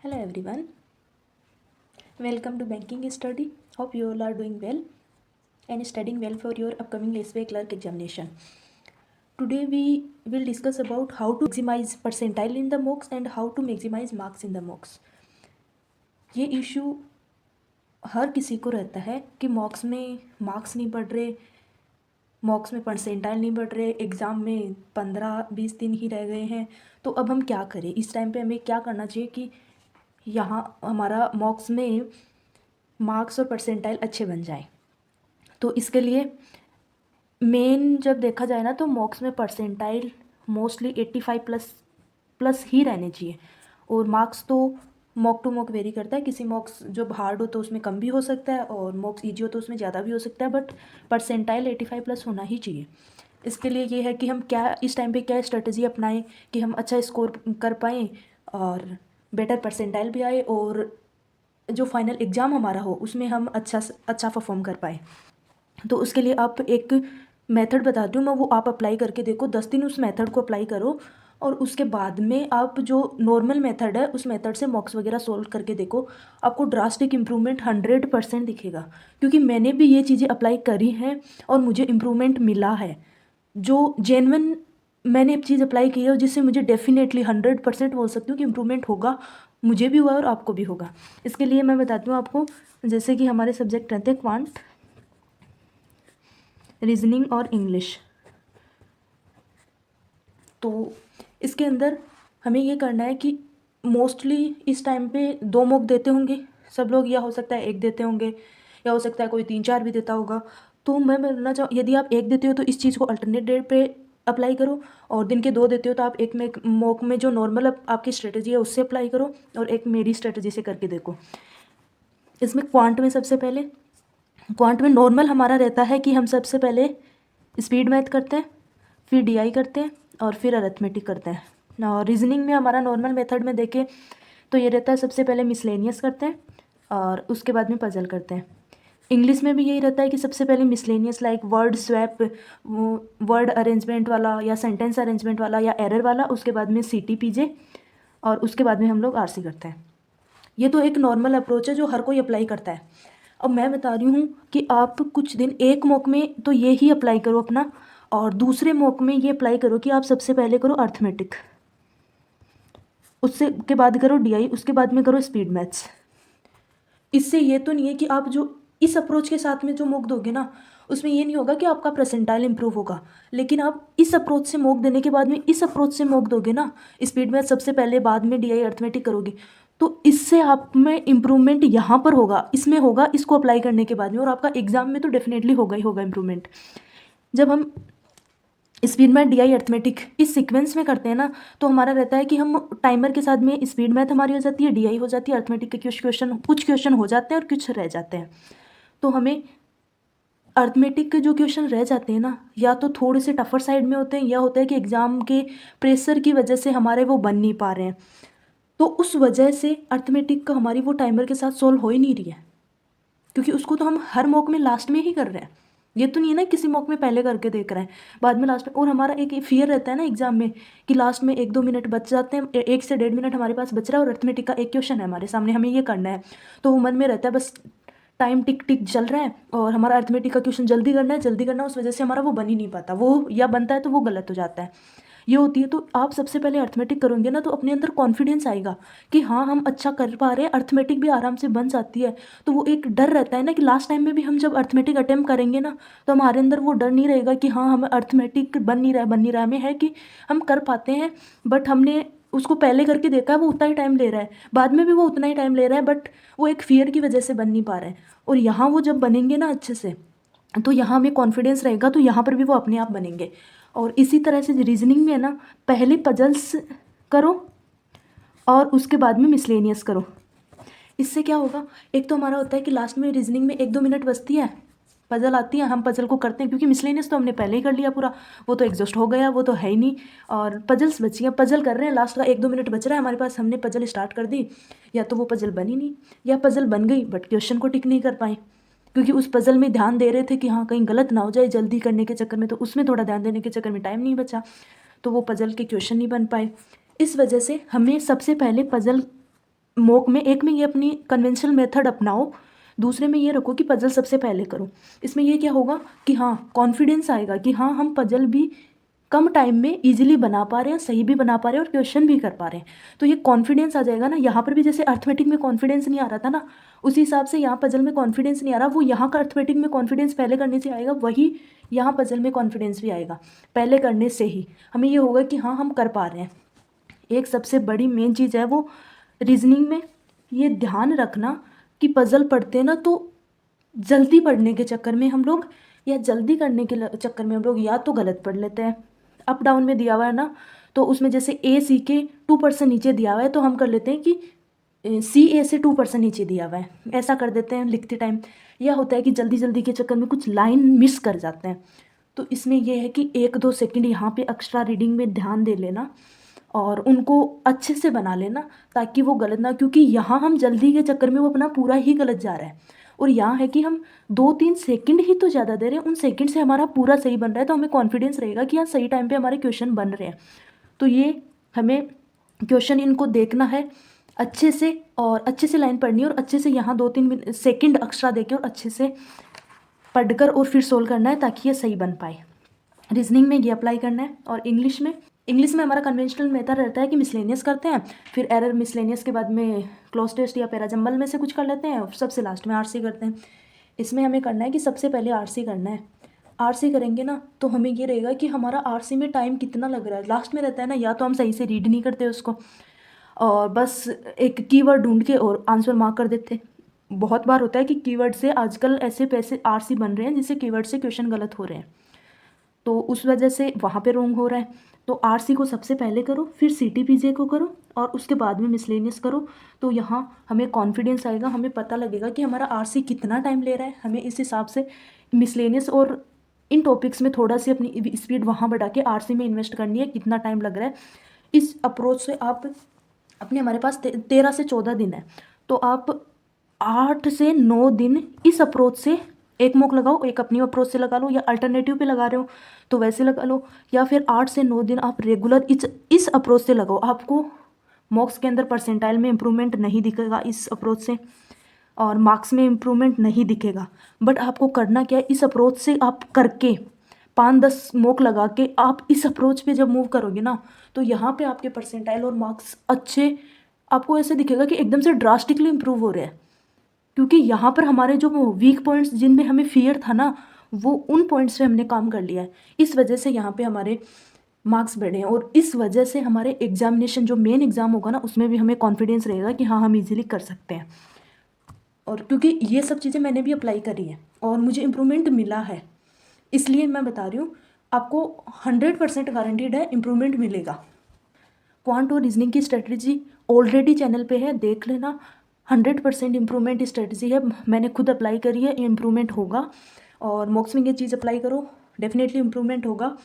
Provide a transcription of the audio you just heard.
Hello everyone, welcome to Banking Study. Hope you all are doing well and studying well for your upcoming SBI clerk examination. Today we will discuss about how to maximize percentile in the mocks and how to maximize marks in the mocks. ये issue हर किसी को रहता है कि मॉक्स में marks नहीं बढ़ रहे, मॉक्स में परसेंटाइल नहीं बढ़ रहे, एग्ज़ाम में 15-20 दिन ही रह गए हैं, तो अब हम क्या करें? इस टाइम पे हमें क्या करना चाहिए कि यहाँ हमारा मॉक्स में मार्क्स और परसेंटाइल अच्छे बन जाए। तो इसके लिए मेन जब देखा जाए ना तो मॉक्स में परसेंटाइल मोस्टली 85 प्लस ही रहने चाहिए, और मार्क्स तो मॉक टू मॉक वेरी करता है। किसी मॉक्स जो हार्ड हो तो उसमें कम भी हो सकता है और मॉक्स ईजी हो तो उसमें ज़्यादा भी हो सकता है, बट परसेंटाइल 85 प्लस होना ही चाहिए। इसके लिए ये है कि हम क्या इस टाइम पे क्या स्ट्रेटजी अपनाएं कि हम अच्छा स्कोर कर पाएँ और बेटर परसेंटाइल भी आए और जो फाइनल एग्ज़ाम हमारा हो उसमें हम अच्छा परफॉर्म कर पाए। तो उसके लिए आप एक मेथड बताती हूँ मैं, वो आप अप्लाई करके देखो। 10 दिन उस मेथड को अप्लाई करो और उसके बाद में आप जो नॉर्मल मेथड है उस मेथड से मॉक्स वगैरह सोल्व करके देखो। आपको ड्रास्टिक इम्प्रूवमेंट 100% दिखेगा, क्योंकि मैंने भी ये चीज़ें अप्लाई करी हैं और मुझे इम्प्रूवमेंट मिला है। जो जेन्युइन मैंने एक चीज़ अप्लाई की है जिससे मुझे डेफिनेटली 100% बोल सकती हूँ कि इम्प्रूवमेंट होगा, मुझे भी हुआ और आपको भी होगा। इसके लिए मैं बताती हूँ आपको, जैसे कि हमारे सब्जेक्ट रहते हैं क्वांट, रीजनिंग और इंग्लिश। तो इसके अंदर हमें ये करना है कि मोस्टली इस टाइम पे 2 मॉक देते होंगे सब लोग, या हो सकता है 1 देते होंगे, या हो सकता है कोई 3-4 भी देता होगा। तो मैं बोलना चाहूँ, यदि आप 1 देते हो तो इस चीज़ को अल्टरनेट डेट पे अप्लाई करो, और दिन के 2 देते हो तो आप एक में मॉक में जो नॉर्मल आपकी स्ट्रेटजी है उससे अप्लाई करो, और एक मेरी स्ट्रेटजी से करके देखो। इसमें क्वांट में सबसे पहले क्वांट में नॉर्मल हमारा रहता है कि हम सबसे पहले स्पीड मैथ करते हैं, फिर डीआई करते हैं और फिर अरिथमेटिक करते हैं। और रीजनिंग में हमारा नॉर्मल मेथड में देखें तो ये रहता है सबसे पहले मिसलेनियस करते हैं और उसके बाद में पजल करते हैं। इंग्लिश में भी यही रहता है कि सबसे पहले miscellaneous like word swap, word arrangement वाला या सेंटेंस अरेंजमेंट वाला या एरर वाला, उसके बाद में सीटी पीजे, और उसके बाद में हम लोग आरसी करते हैं। ये तो एक नॉर्मल अप्रोच है जो हर कोई अप्लाई करता है। अब मैं बता रही हूँ कि आप कुछ दिन एक मॉक में तो ये ही अप्लाई करो अपना, और दूसरे मॉक में ये अप्लाई करो कि आप सबसे पहले करो अर्थमेटिक, उससे के बाद करो डीआई, उसके बाद में करो स्पीड मैथ्स। इससे ये तो नहीं है कि आप जो इस अप्रोच के साथ में जो मॉक दोगे ना उसमें ये नहीं होगा कि आपका परसेंटाइल इंप्रूव होगा, लेकिन आप इस अप्रोच से मॉक देने के बाद में इस अप्रोच से मॉक दोगे ना, स्पीड मैथ सबसे पहले बाद में डीआई अर्थमेटिक करोगे, तो इससे आप में इम्प्रूवमेंट यहाँ पर होगा, इसमें होगा इसको अप्लाई करने के बाद में, और आपका एग्जाम में तो डेफिनेटली होगा ही होगा इम्प्रूवमेंट। जब हम स्पीड मैथ डीआई अर्थमेटिक इस सीक्वेंस में करते हैं ना, तो हमारा रहता है कि हम टाइमर के साथ में स्पीड मैथ हमारी हो जाती है, डीआई हो जाती है, अर्थमेटिक के कुछ क्वेश्चन हो जाते हैं और कुछ रह जाते हैं। तो हमें अर्थमेटिक के जो क्वेश्चन रह जाते हैं ना, या तो थोड़े से टफर साइड में होते हैं, या होता है कि एग्ज़ाम के प्रेशर की वजह से हमारे वो बन नहीं पा रहे हैं, तो उस वजह से अर्थमेटिक का हमारी वो टाइमर के साथ सोल्व हो ही नहीं रही है, क्योंकि उसको तो हम हर मॉक में लास्ट में ही कर रहे हैं। ये तो नहीं है ना किसी मॉक में पहले करके देख रहे हैं बाद में लास्ट में। और हमारा एक फियर रहता है ना एग्जाम में कि लास्ट में 1-2 मिनट बच जाते हैं, 1 से 1.5 मिनट हमारे पास बच रहा है और अर्थमेटिक का एक क्वेश्चन है हमारे सामने, हमें ये करना है। तो वो मन में रहता है बस टाइम टिक टिक चल रहा है और हमारा अर्थमेटिक का क्वेश्चन जल्दी करना है जल्दी करना है, उस वजह से हमारा वो बन ही नहीं पाता, वो या बनता है तो वो गलत हो जाता है, ये होती है। तो आप सबसे पहले अर्थमेटिक करोगे ना तो अपने अंदर कॉन्फिडेंस आएगा कि हाँ हम अच्छा कर पा रहे हैं, अर्थमेटिक भी आराम से बन जाती है। तो वो एक डर रहता है ना कि लास्ट टाइम में भी हम जब अर्थमेटिक अटेम्प्ट करेंगे ना तो हमारे अंदर वो डर नहीं रहेगा कि हाँ हमें अर्थमेटिक बन नहीं रहा है, हमें है कि हम कर पाते हैं, बट हमने उसको पहले करके देखा है वो उतना ही टाइम ले रहा है, बाद में भी वो उतना ही टाइम ले रहा है, बट वो एक फियर की वजह से बन नहीं पा रहा है। और यहाँ वो जब बनेंगे ना अच्छे से तो यहाँ हमें कॉन्फिडेंस रहेगा, तो यहाँ पर भी वो अपने आप बनेंगे। और इसी तरह से रीजनिंग में है ना, पहले पजल्स करो और उसके बाद में मिसलेनियस करो। इससे क्या होगा, एक तो हमारा होता है कि लास्ट में रीजनिंग में 1-2 मिनट बचती है, पजल आती है, हम पजल को करते हैं, क्योंकि मिसलेनियस तो हमने पहले ही कर लिया पूरा, वो तो एग्जॉस्ट हो गया, वो तो है ही नहीं, और पजल्स बची हैं, पजल कर रहे हैं, लास्ट का 1-2 मिनट बच रहा है हमारे पास, हमने पजल स्टार्ट कर दी, या तो वो पजल बनी नहीं, या पजल बन गई बट क्वेश्चन को टिक नहीं कर पाए, क्योंकि उस पजल में ध्यान दे रहे थे कि हाँ कहीं गलत ना हो जाए जल्दी करने के चक्कर में, तो उसमें थोड़ा ध्यान देने के चक्कर में टाइम नहीं बचा, तो वो पजल के क्वेश्चन नहीं बन पाए। इस वजह से हमें सबसे पहले पजल मॉक में, एक में ये अपनी कन्वेंशनल मेथड अपनाओ, दूसरे में ये रखो कि पजल सबसे पहले करो। इसमें ये क्या होगा कि हाँ कॉन्फिडेंस आएगा कि हाँ हम पजल भी कम टाइम में इजीली बना पा रहे हैं, सही भी बना पा रहे हैं और क्वेश्चन भी कर पा रहे हैं। तो ये कॉन्फिडेंस आ जाएगा ना। यहाँ पर भी जैसे अर्थमेटिक में कॉन्फिडेंस नहीं आ रहा था ना, उसी हिसाब से यहाँ पजल में कॉन्फिडेंस नहीं आ रहा, वो यहाँ का अर्थमेटिक में कॉन्फिडेंस पहले करने से आएगा, वही यहाँ पजल में कॉन्फिडेंस भी आएगा पहले करने से ही। हमें ये होगा कि हाँ हम कर पा रहे हैं। एक सबसे बड़ी मेन चीज़ है वो रीजनिंग में ये ध्यान रखना कि पजल पढ़ते ना तो जल्दी पढ़ने के चक्कर में हम लोग या जल्दी करने के चक्कर में हम लोग या तो गलत पढ़ लेते हैं। अप डाउन में दिया हुआ है ना, तो उसमें जैसे ए सी के 2% नीचे दिया हुआ है तो हम कर लेते हैं कि सी ए से 2% नीचे दिया हुआ है, ऐसा कर देते हैं लिखते टाइम। यह होता है कि जल्दी जल्दी के चक्कर में कुछ लाइन मिस कर जाते हैं। तो इसमें यह है कि 1-2 सेकंड यहाँ पे एक्स्ट्रा रीडिंग में ध्यान दे लेना और उनको अच्छे से बना लेना ताकि वो गलत ना, क्योंकि यहाँ हम जल्दी के चक्कर में वो अपना पूरा ही गलत जा रहा है और यहाँ है कि हम 2-3 सेकंड ही तो ज़्यादा दे रहे हैं, उन सेकंड से हमारा पूरा सही बन रहा है तो हमें कॉन्फिडेंस रहेगा कि हाँ सही टाइम पे हमारे क्वेश्चन बन रहे हैं। तो ये हमें क्वेश्चन इनको देखना है अच्छे से और अच्छे से लाइन पढ़नी है और अच्छे से यहाँ 2-3 सेकंड एक्स्ट्रा देके और अच्छे से पढ़कर और फिर सोल्व करना है ताकि ये सही बन पाए। रीजनिंग में ये अप्लाई करना है। और इंग्लिश में हमारा कन्वेंशनल मेथड रहता है कि मिसलेनियस करते हैं, फिर एरर मिसलेनियस के बाद में क्लोज टेस्ट या पैराजम्बल में से कुछ कर लेते हैं और सबसे लास्ट में आरसी करते हैं। इसमें हमें करना है कि सबसे पहले आरसी करना है। आरसी करेंगे ना तो हमें ये रहेगा कि हमारा आरसी में टाइम कितना लग रहा है। लास्ट में रहता है ना, या तो हम सही से रीड नहीं करते उसको और बस एक कीवर्ड ढूंढ के और आंसर मार्क कर देते। बहुत बार होता है कि कीवर्ड से आजकल ऐसे पैसे आरसी बन रहे हैं जिससे कीवर्ड से क्वेश्चन गलत हो रहे हैं, तो उस वजह से वहाँ पे रोंग हो रहा है। तो आरसी को सबसे पहले करो, फिर सीटीपीजे को करो और उसके बाद में मिसलेनियस करो। तो यहाँ हमें कॉन्फिडेंस आएगा, हमें पता लगेगा कि हमारा आरसी कितना टाइम ले रहा है। हमें इस हिसाब से मिसलेनियस और इन टॉपिक्स में थोड़ा सी अपनी स्पीड वहाँ बढ़ा के आरसी में इन्वेस्ट करनी है, कितना टाइम लग रहा है। इस अप्रोच से आप अपने, हमारे पास 13 से 14 दिन है, तो आप 8 से 9 दिन इस अप्रोच से एक मॉक लगाओ, एक अपनी अप्रोच से लगा लो या अल्टरनेटिव पे लगा रहे हो तो वैसे लगा लो, या फिर 8 से 9 दिन आप रेगुलर इस अप्रोच से लगाओ। आपको मॉक्स के अंदर परसेंटाइल में इम्प्रूवमेंट नहीं दिखेगा इस अप्रोच से और मार्क्स में इम्प्रूवमेंट नहीं दिखेगा, बट आपको करना क्या है, इस अप्रोच से आप करके 5-10 मॉक लगा के आप इस अप्रोच पे जब मूव करोगे ना तो यहाँ पे आपके परसेंटाइल और मार्क्स अच्छे, आपको ऐसे दिखेगा कि एकदम से ड्रास्टिकली इम्प्रूव हो रहे हैं। क्योंकि यहाँ पर हमारे जो वीक पॉइंट्स जिनमें हमें फियर था ना, वो उन पॉइंट्स पे हमने काम कर लिया है। इस वजह से यहाँ पे हमारे मार्क्स बढ़े हैं और इस वजह से हमारे एग्जामिनेशन जो मेन एग्ज़ाम होगा ना उसमें भी हमें कॉन्फिडेंस रहेगा कि हाँ हम इजीली कर सकते हैं। और क्योंकि ये सब चीज़ें मैंने भी अप्लाई करी है और मुझे इम्प्रूवमेंट मिला है, इसलिए मैं बता रही हूँ आपको 100% गारंटीड है इम्प्रूवमेंट मिलेगा। क्वांट और रीजनिंग की स्ट्रेटजी ऑलरेडी चैनल पे है, देख लेना। 100% इम्प्रूवमेंट स्ट्रेटजी है, मैंने खुद अप्लाई करी है, इम्प्रूवमेंट होगा। और मॉक्स में ये चीज़ अप्लाई करो, डेफिनेटली इम्प्रूवमेंट होगा।